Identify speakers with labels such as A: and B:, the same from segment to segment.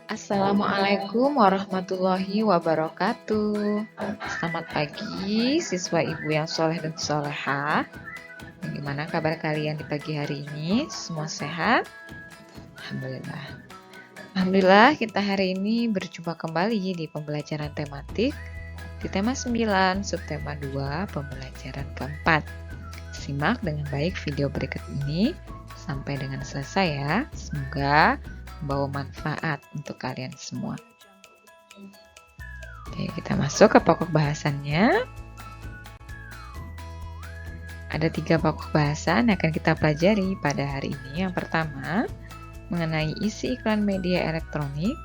A: Assalamualaikum warahmatullahi wabarakatuh. Selamat pagi siswa ibu yang soleh dan solehah. Bagaimana kabar kalian di pagi hari ini? Semua sehat? Alhamdulillah. Alhamdulillah kita hari ini berjumpa kembali di pembelajaran tematik di tema 9, subtema 2, pembelajaran keempat. Simak dengan baik video berikut ini sampai dengan selesai ya. Semoga membawa manfaat untuk kalian semua. Oke, kita masuk ke pokok bahasannya. Ada 3 pokok bahasan yang akan kita pelajari pada hari ini. Yang pertama, mengenai isi iklan media elektronik.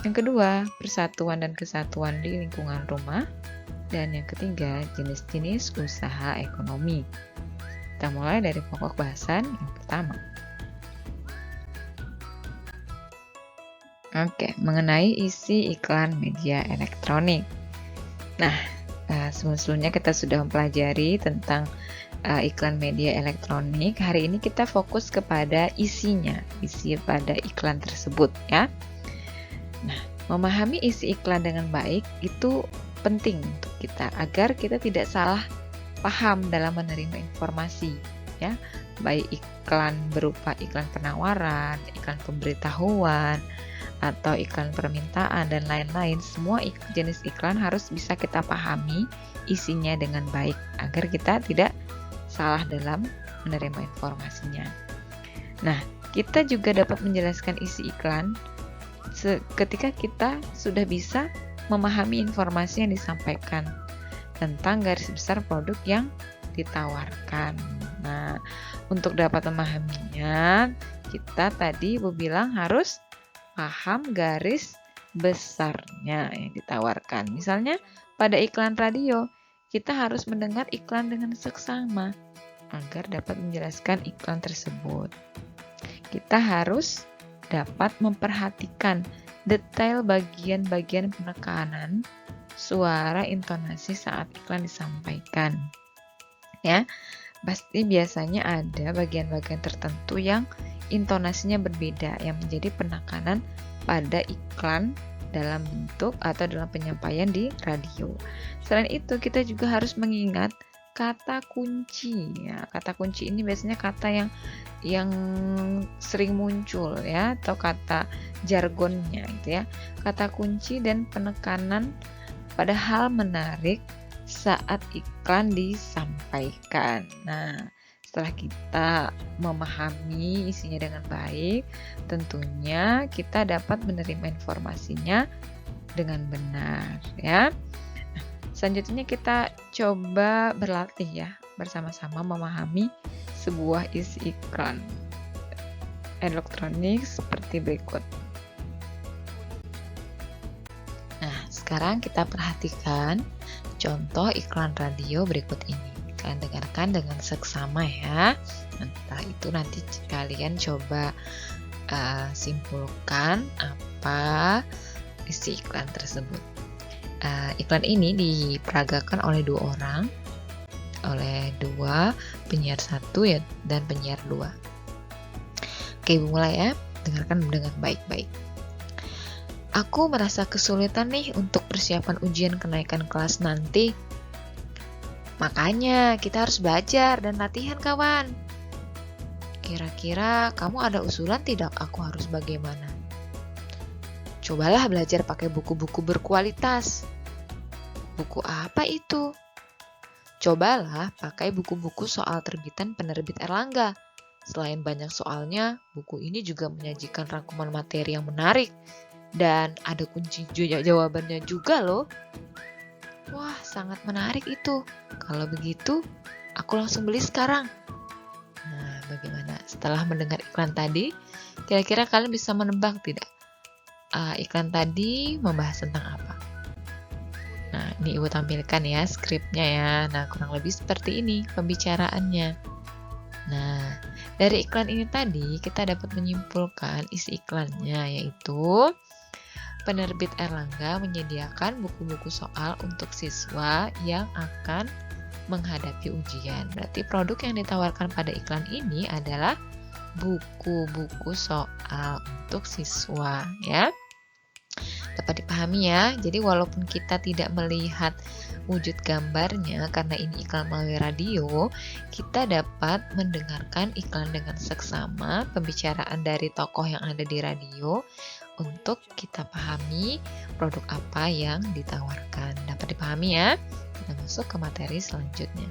A: Yang kedua, persatuan dan kesatuan di lingkungan rumah. Dan yang ketiga, jenis-jenis usaha ekonomi. Kita mulai dari pokok bahasan yang pertama. Oke, mengenai isi iklan media elektronik. Nah, sebelumnya kita sudah mempelajari tentang iklan media elektronik. Hari ini kita fokus kepada isinya, isi pada iklan tersebut ya. Nah, memahami isi iklan dengan baik itu penting untuk kita agar kita tidak salah paham dalam menerima informasi ya. Baik iklan berupa iklan penawaran, iklan pemberitahuan, atau iklan permintaan dan lain-lain, semua jenis iklan harus bisa kita pahami isinya dengan baik agar kita tidak salah dalam menerima informasinya. Nah, kita juga dapat menjelaskan isi iklan ketika kita sudah bisa memahami informasi yang disampaikan tentang garis besar produk yang ditawarkan. Nah, untuk dapat memahaminya, kita tadi Ibu bilang harus paham garis besarnya yang ditawarkan. Misalnya pada iklan radio, kita harus mendengar iklan dengan seksama agar dapat menjelaskan iklan tersebut. Kita harus dapat memperhatikan detail bagian-bagian penekanan, suara, intonasi saat iklan disampaikan. Ya, pasti biasanya ada bagian-bagian tertentu yang intonasinya berbeda yang menjadi penekanan pada iklan dalam bentuk atau dalam penyampaian di radio. Selain itu, kita juga harus mengingat kata kunci. Ya, kata kunci ini biasanya kata yang sering muncul ya, atau kata jargonnya gitu ya. Kata kunci dan penekanan pada hal menarik saat iklan disampaikan. Nah, setelah kita memahami isinya dengan baik, tentunya kita dapat menerima informasinya dengan benar ya. Nah, selanjutnya kita coba berlatih ya bersama-sama memahami sebuah isi iklan elektronik seperti berikut. Nah, sekarang kita perhatikan contoh iklan radio berikut ini. Kalian dengarkan dengan seksama ya. Entah itu nanti kalian coba simpulkan apa isi iklan tersebut. Iklan ini diperagakan oleh 2 orang, oleh 2 penyiar 1 ya dan penyiar 2. Oke, Ibu mulai ya. Dengarkan dengan baik-baik. Aku merasa kesulitan nih untuk persiapan ujian kenaikan kelas nanti. Makanya kita harus belajar dan latihan kawan. Kira-kira kamu ada usulan tidak aku harus bagaimana? Cobalah belajar pakai buku-buku berkualitas. Buku apa itu? Cobalah pakai buku-buku soal terbitan penerbit Erlangga. Selain banyak soalnya, buku ini juga menyajikan rangkuman materi yang menarik. Dan ada kunci jawabannya juga loh. Wah, sangat menarik itu. Kalau begitu, aku langsung beli sekarang. Nah, bagaimana? Setelah mendengar iklan tadi, kira-kira kalian bisa menebak tidak? Iklan tadi membahas tentang apa? Nah, ini Ibu tampilkan ya skripnya ya. Nah, kurang lebih seperti ini pembicaraannya. Nah, dari iklan ini tadi, kita dapat menyimpulkan isi iklannya, yaitu penerbit Erlangga menyediakan buku-buku soal untuk siswa yang akan menghadapi ujian. Berarti produk yang ditawarkan pada iklan ini adalah buku-buku soal untuk siswa ya. Dapat dipahami ya. Jadi walaupun kita tidak melihat wujud gambarnya karena ini iklan melalui radio, kita dapat mendengarkan iklan dengan seksama pembicaraan dari tokoh yang ada di radio untuk kita pahami produk apa yang ditawarkan. Dapat dipahami ya? Kita masuk ke materi selanjutnya,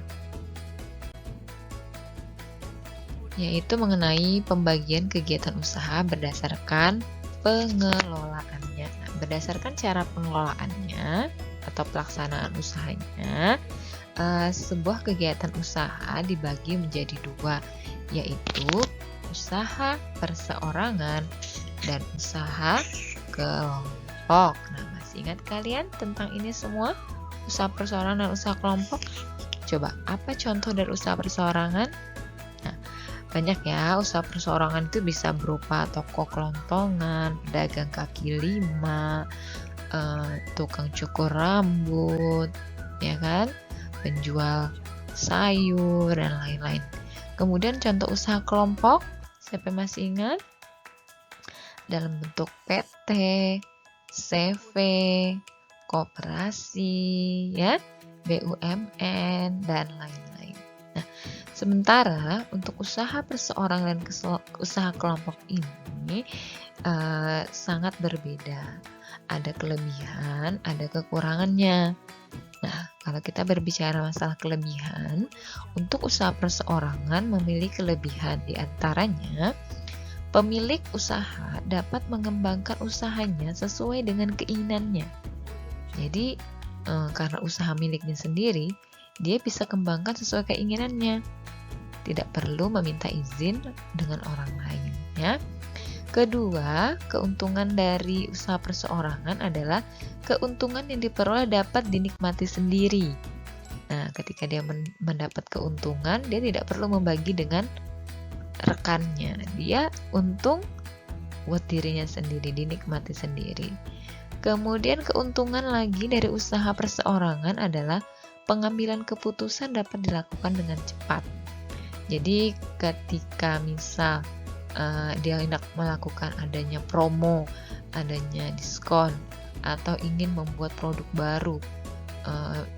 A: yaitu mengenai pembagian kegiatan usaha berdasarkan pengelolaannya. Nah, berdasarkan cara pengelolaannya atau pelaksanaan usahanya, sebuah kegiatan usaha dibagi menjadi dua, yaitu usaha perseorangan dan usaha kelompok. Nah, masih ingat kalian tentang ini semua? Usaha perseorangan dan usaha kelompok? Coba, apa contoh dari usaha perseorangan? Nah, banyak ya, usaha perseorangan itu bisa berupa toko kelontongan, pedagang kaki lima, tukang cukur rambut, ya kan, penjual sayur, dan lain-lain. Kemudian contoh usaha kelompok, siapa yang masih ingat? Dalam bentuk PT, CV, koperasi, ya, BUMN, dan lain-lain. Nah, sementara untuk usaha perseorangan dan usaha kelompok ini sangat berbeda. Ada kelebihan, ada kekurangannya. Nah, kalau kita berbicara masalah kelebihan, untuk usaha perseorangan memiliki kelebihan, di antaranya pemilik usaha dapat mengembangkan usahanya sesuai dengan keinginannya. Jadi, karena usaha miliknya sendiri, dia bisa kembangkan sesuai keinginannya. Tidak perlu meminta izin dengan orang lain, ya. Kedua, keuntungan dari usaha perseorangan adalah keuntungan yang diperoleh dapat dinikmati sendiri. Nah, ketika dia mendapat keuntungan, dia tidak perlu membagi dengan rekannya. Dia untung buat dirinya sendiri, dinikmati sendiri. Kemudian keuntungan lagi dari usaha perseorangan adalah pengambilan keputusan dapat dilakukan dengan cepat. Jadi ketika misal dia hendak melakukan adanya promo, adanya diskon, atau ingin membuat produk baru,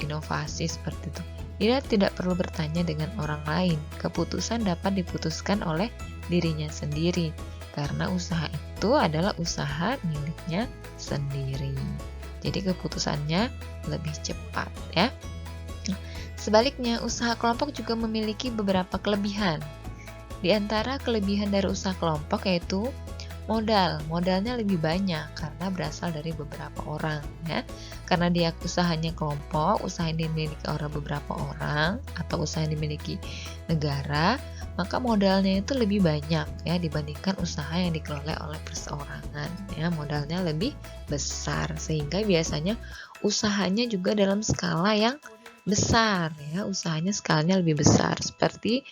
A: inovasi seperti itu, dia tidak perlu bertanya dengan orang lain. Keputusan dapat diputuskan oleh dirinya sendiri karena usaha itu adalah usaha miliknya sendiri. Jadi keputusannya lebih cepat, ya. Sebaliknya, usaha kelompok juga memiliki beberapa kelebihan. Di antara kelebihan dari usaha kelompok yaitu modalnya lebih banyak karena berasal dari beberapa orang, ya. Karena dia usahanya kelompok, usaha yang dimiliki oleh beberapa orang atau usaha yang dimiliki negara, maka modalnya itu lebih banyak, ya, dibandingkan usaha yang dikelola oleh perseorangan, ya. Modalnya lebih besar sehingga biasanya usahanya juga dalam skala yang besar, ya. Usahanya skalanya lebih besar seperti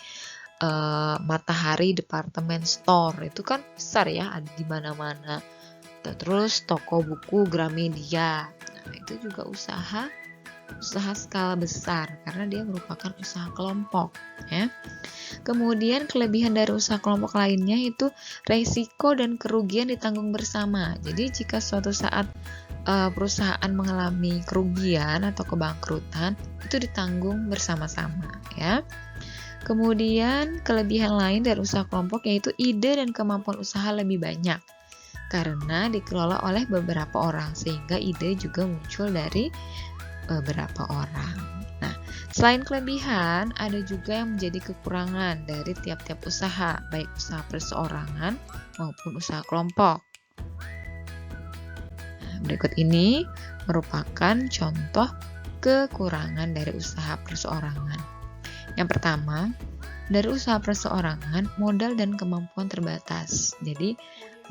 A: Matahari Department Store itu kan besar, ya, ada di mana-mana. Terus toko buku Gramedia, nah itu juga usaha skala besar karena dia merupakan usaha kelompok, ya. Kemudian kelebihan dari usaha kelompok lainnya itu resiko dan kerugian ditanggung bersama. Jadi jika suatu saat perusahaan mengalami kerugian atau kebangkrutan, itu ditanggung bersama-sama, ya. Kemudian kelebihan lain dari usaha kelompok yaitu ide dan kemampuan usaha lebih banyak karena dikelola oleh beberapa orang sehingga ide juga muncul dari beberapa orang. Nah, selain kelebihan ada juga yang menjadi kekurangan dari tiap-tiap usaha, baik usaha perseorangan maupun usaha kelompok. Nah, berikut ini merupakan contoh kekurangan dari usaha perseorangan. Yang pertama, dari usaha perseorangan, modal dan kemampuan terbatas. Jadi,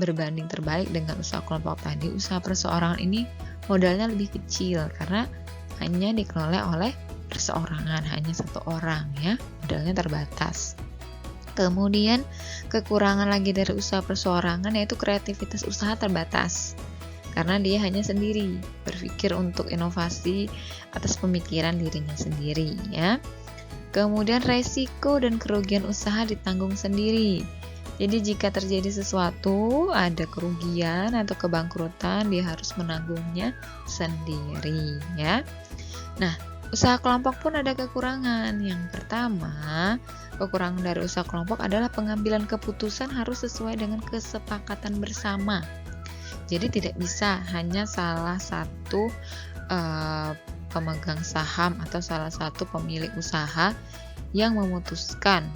A: berbanding terbalik dengan usaha kelompok tadi, usaha perseorangan ini modalnya lebih kecil karena hanya dikelola oleh perseorangan, hanya satu orang, ya, modalnya terbatas. Kemudian, kekurangan lagi dari usaha perseorangan yaitu kreativitas usaha terbatas. Karena dia hanya sendiri, berpikir untuk inovasi atas pemikiran dirinya sendiri, ya. Kemudian resiko dan kerugian usaha ditanggung sendiri Jadi jika terjadi sesuatu, ada kerugian atau kebangkrutan, dia harus menanggungnya sendiri, ya. Nah, usaha kelompok pun ada kekurangan. Yang pertama, kekurangan dari usaha kelompok adalah pengambilan keputusan harus sesuai dengan kesepakatan bersama. Jadi tidak bisa hanya salah satu pemegang saham atau salah satu pemilik usaha yang memutuskan.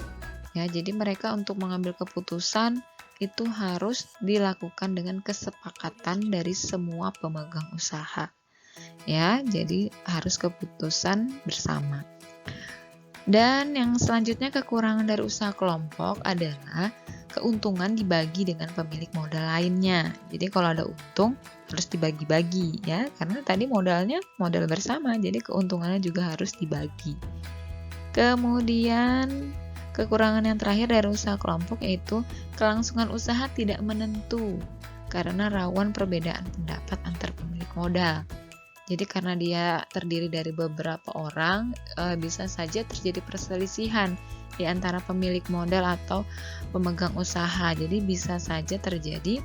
A: Ya, jadi mereka untuk mengambil keputusan itu harus dilakukan dengan kesepakatan dari semua pemegang usaha. Ya, jadi harus keputusan bersama. Dan yang selanjutnya kekurangan dari usaha kelompok adalah keuntungan dibagi dengan pemilik modal lainnya. Jadi kalau ada untung harus dibagi-bagi ya, karena tadi modalnya modal bersama, jadi keuntungannya juga harus dibagi. Kemudian kekurangan yang terakhir dari usaha kelompok yaitu kelangsungan usaha tidak menentu karena rawan perbedaan pendapat antar pemilik modal. Jadi karena dia terdiri dari beberapa orang, bisa saja terjadi perselisihan di antara pemilik modal atau pemegang usaha. Jadi bisa saja terjadi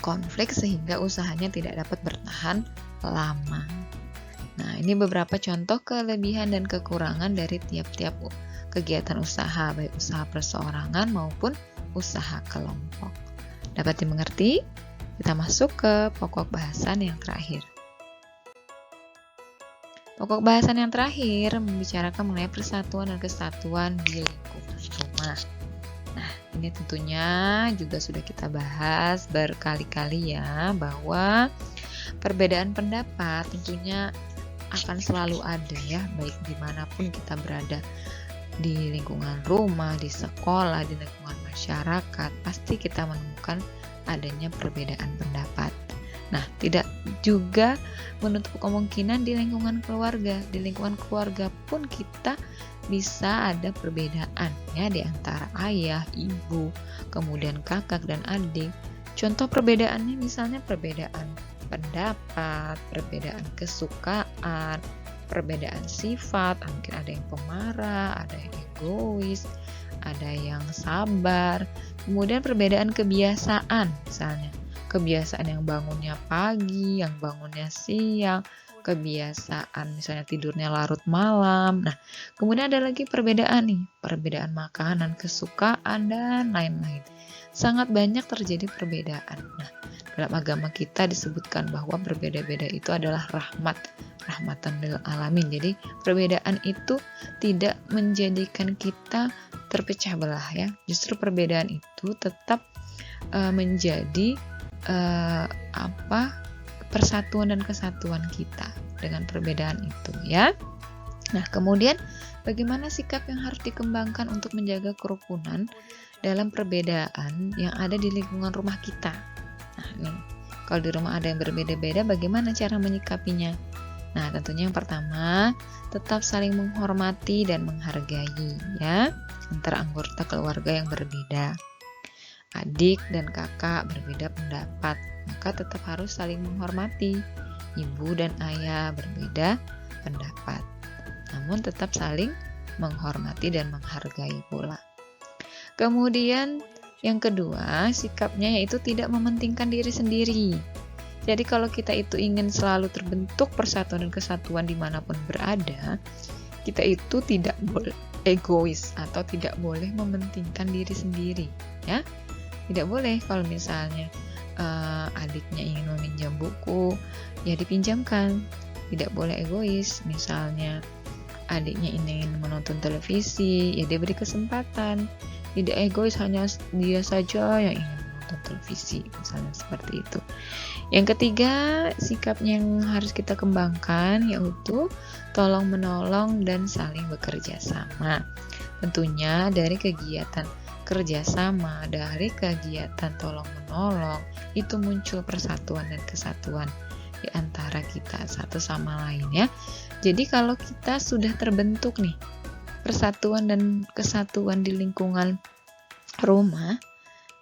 A: konflik sehingga usahanya tidak dapat bertahan lama. Nah, ini beberapa contoh kelebihan dan kekurangan dari tiap-tiap kegiatan usaha, baik usaha perseorangan maupun usaha kelompok. Dapat dimengerti? Kita masuk ke pokok bahasan yang terakhir. Pokok bahasan yang terakhir membicarakan mengenai persatuan dan kesatuan di lingkungan rumah. Nah, ini tentunya juga sudah kita bahas berkali-kali ya, bahwa perbedaan pendapat tentunya akan selalu ada ya, baik dimanapun kita berada, di lingkungan rumah, di sekolah, di lingkungan masyarakat, pasti kita menemukan adanya perbedaan pendapat. Nah, tidak juga menutup kemungkinan di lingkungan keluarga. Di lingkungan keluarga pun kita bisa ada perbedaan ya di antara ayah, ibu, kemudian kakak dan adik. Contoh perbedaannya misalnya perbedaan pendapat, perbedaan kesukaan, perbedaan sifat, mungkin ada yang pemarah, ada yang egois, ada yang sabar. Kemudian perbedaan kebiasaan misalnya. Kebiasaan yang bangunnya pagi, yang bangunnya siang, kebiasaan misalnya tidurnya larut malam. Nah, kemudian ada lagi perbedaan nih, perbedaan makanan, kesukaan, dan lain-lain. Sangat banyak terjadi perbedaan. Nah, dalam agama kita disebutkan bahwa berbeda-beda itu adalah rahmatan lil alamin. Jadi, perbedaan itu tidak menjadikan kita terpecah belah ya. Justru perbedaan itu tetap menjadi persatuan dan kesatuan kita dengan perbedaan itu ya. Nah, kemudian bagaimana sikap yang harus dikembangkan untuk menjaga kerukunan dalam perbedaan yang ada di lingkungan rumah kita. Nah, nih, kalau di rumah ada yang berbeda-beda, bagaimana cara menyikapinya? Nah, tentunya yang pertama, tetap saling menghormati dan menghargai ya antara anggota keluarga yang berbeda. Adik dan kakak berbeda pendapat, maka tetap harus saling menghormati. Ibu dan ayah berbeda pendapat, namun tetap saling menghormati dan menghargai pula. Kemudian yang kedua, sikapnya yaitu tidak mementingkan diri sendiri. Jadi kalau kita itu ingin selalu terbentuk persatuan dan kesatuan dimanapun berada, kita itu tidak boleh egois atau tidak boleh mementingkan diri sendiri ya. Tidak boleh kalau misalnya adiknya ingin meminjam buku, ya dipinjamkan. Tidak boleh egois. Misalnya adiknya ingin menonton televisi, ya diberi kesempatan. Tidak egois hanya dia saja yang ingin menonton televisi, misalnya seperti itu. Yang ketiga, sikapnya yang harus kita kembangkan yaitu tolong menolong dan saling bekerja sama. Tentunya dari kegiatan kerjasama, dari kegiatan tolong-menolong, itu muncul persatuan dan kesatuan di antara kita satu sama lain ya. Jadi kalau kita sudah terbentuk nih persatuan dan kesatuan di lingkungan rumah,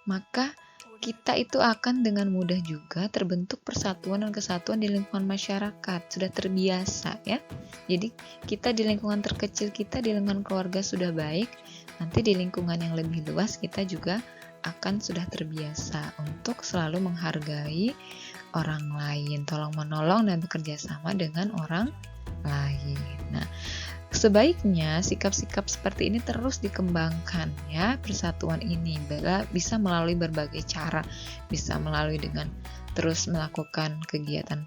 A: maka kita itu akan dengan mudah juga terbentuk persatuan dan kesatuan di lingkungan masyarakat. Sudah terbiasa ya. Jadi kita di lingkungan terkecil kita, di lingkungan keluarga sudah baik, nanti di lingkungan yang lebih luas kita juga akan sudah terbiasa untuk selalu menghargai orang lain, tolong menolong dan bekerja sama dengan orang lain. Nah, sebaiknya sikap-sikap seperti ini terus dikembangkan ya, persatuan ini bisa melalui berbagai cara, bisa melalui dengan terus melakukan kegiatan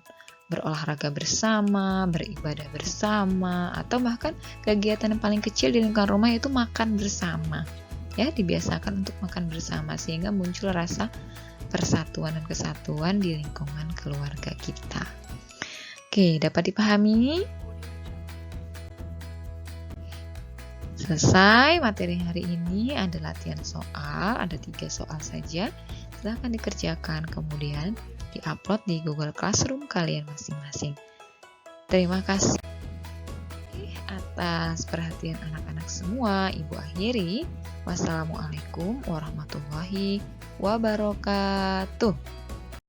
A: berolahraga bersama, beribadah bersama, atau bahkan kegiatan yang paling kecil di lingkungan rumah itu makan bersama. Ya, dibiasakan untuk makan bersama sehingga muncul rasa persatuan dan kesatuan di lingkungan keluarga kita. Oke, dapat dipahami? Selesai materi hari ini, ada latihan soal, ada 3 soal saja. Silahkan dikerjakan, kemudian di-upload di Google Classroom kalian masing-masing. Terima kasih atas perhatian anak-anak semua. Ibu akhiri. Wassalamualaikum warahmatullahi wabarakatuh.